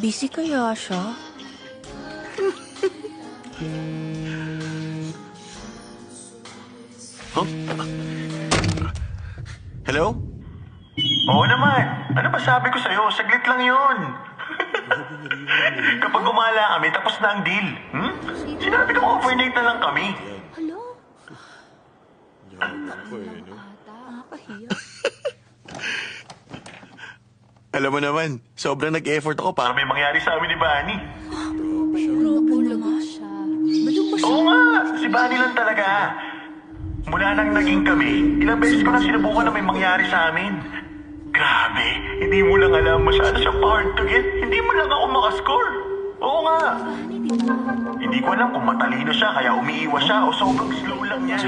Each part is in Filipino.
Busy kaya siya? Huh? Hello? Oo naman. Ano ba sabi ko sa'yo? Saglit lang yun. Kapag gumala kami, tapos na ang deal. Sinabi ko overnight na lang kami. Hello? Alam mo naman, sobrang nag-effort ako para Para may mangyari sa amin ni Bunny. Grabe naman. Balong ba siya? Oo nga, si Bunny lang talaga. Mula nang naging kami, ilang beses ko na sinubukan na may mangyari sa amin. Grabe, hindi mo lang alam, masyado siyang hard to get. Hindi mo lang ako makascore. Oo nga. Hindi ko alam kung matalino siya kaya umiiwas siya o sobrang slow lang niya.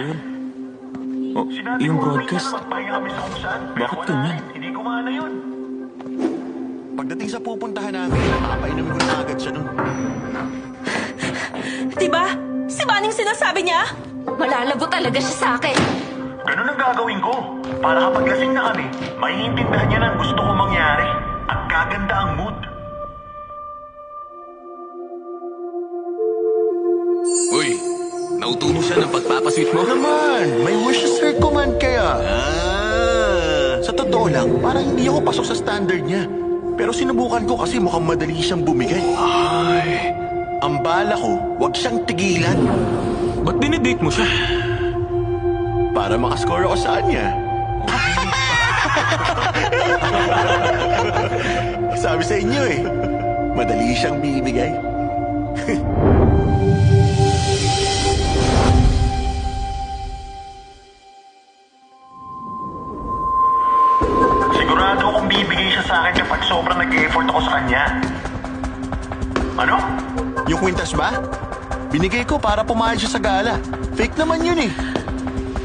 Oh, Sinabi yung ko, broadcast. minsan magpahinga kami sa kung saan. Pero Bakit wala, ganyan? Hindi kumana yun. Pagdating sa pupuntahan namin, nakapainom ko na agad siya nun. Diba? Si Manning sinasabi niya? Malalabo talaga siya sa akin. Ganun ang gagawin ko. Para kapag lasing na kami, maiintindihan niya na ang gusto kong mangyari. At gaganda ang mood. Uy, nauto mo siya ng pagpapasweet mo? Naman, may wishes command kaya. Sa totoo lang, parang hindi ako pasok sa standard niya. Pero sinubukan ko kasi mukhang madali siyang bumigay. Ay, ang bala ko, wag siyang tigilan. Ba't dinidate mo siya? Para makascore ako sa kanya. Sabi sa inyo eh, madali siyang bibigay. Sigurado akong bibigay siya sa akin kapag sobrang nag-effort ako sa kanya. Ano? Yung kwintas ba? Binigay ko para pumayag siya sa gala. Fake naman yun eh.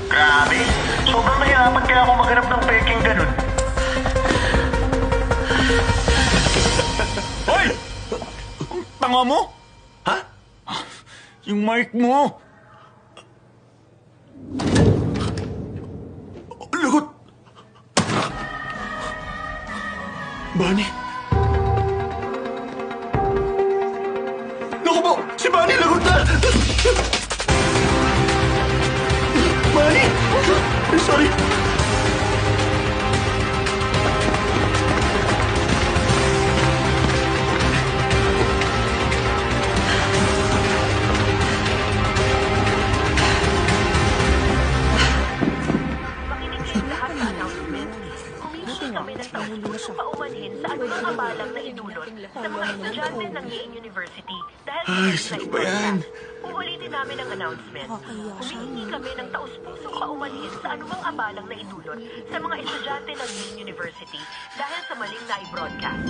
Grabe. Sobrang nahirapan kaya ako maghanap ng peking ganun. Hoy! Tanga mo? Ha? Yung mark mo! Lagot! Bunny? Naku po! Si Bunny lagot na! Bunny! Sorry! Kami ng taus-pusong paumanhin sa anumang abalang na idulot sa mga estudyante ng Yale University dahil sa Ay, live sino ba yan? broadcast. Uulitin namin ang announcement. Humihingi kami ng taus-pusong paumanhin sa anumang abalang na idulot sa mga estudyante ng Yale University dahil sa maling na i-broadcast.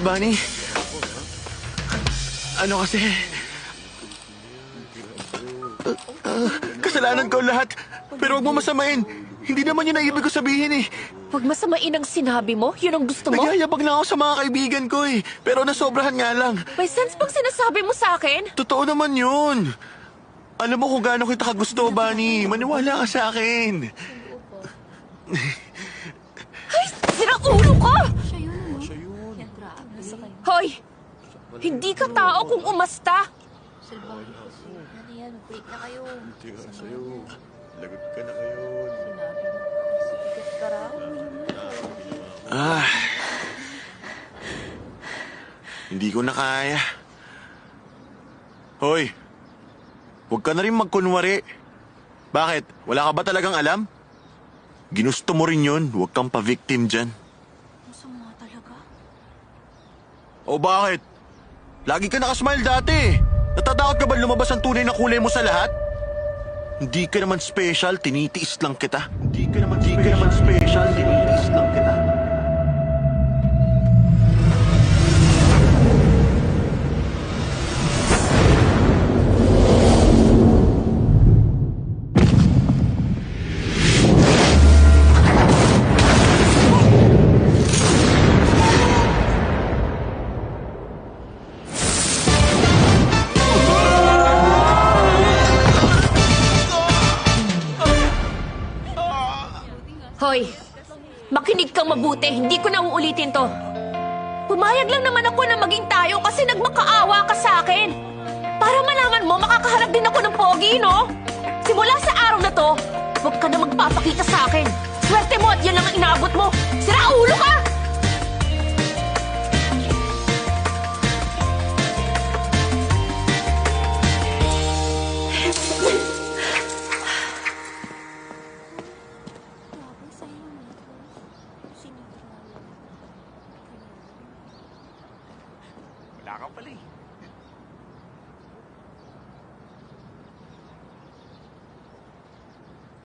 Bunny? Ano kasi? Kasalanan ko lahat. Pero wag mo masamain. Hindi naman yun ang ibig ko sabihin eh. Huwag masamain ang sinabi mo. Yun ang gusto mo. Nagyayabag na ako sa mga kaibigan ko eh. Pero nasobrahan nga lang. May sense bang sinasabi mo sa akin? Totoo naman yun. Alam mo kung gaano kita kagusto, Bunny. Maniwala ka sa akin. Ay, sirang ulo ko! Hoy! Hindi ka tao kung umasta. Lagot ka na ngayon. Hindi ko na kaya. Hoy, huwag ka na rin magkunwari. Bakit? Wala ka ba talagang alam? Ginusto mo rin yun. Huwag kang pa-victim dyan. Masama talaga. O bakit? Lagi ka nakasmile dati. Natatakot ka ba lumabas ang tunay na kulay mo sa lahat? Hindi ka naman special, tinitiis lang kita. Hindi ka naman special, tinitiis lang kita. Hoy, makinig kang mabuti. Hindi ko na uulitin to. Pumayag lang naman ako na maging tayo kasi nagmakaawa ka sa akin. Para malaman mo, makakaharap din ako ng pogi, no? Simula sa araw na to, huwag ka na magpapakita sa akin. Swerte mo at yan lang ang inaabot mo. Sira ulo ka! Wala ka pala eh.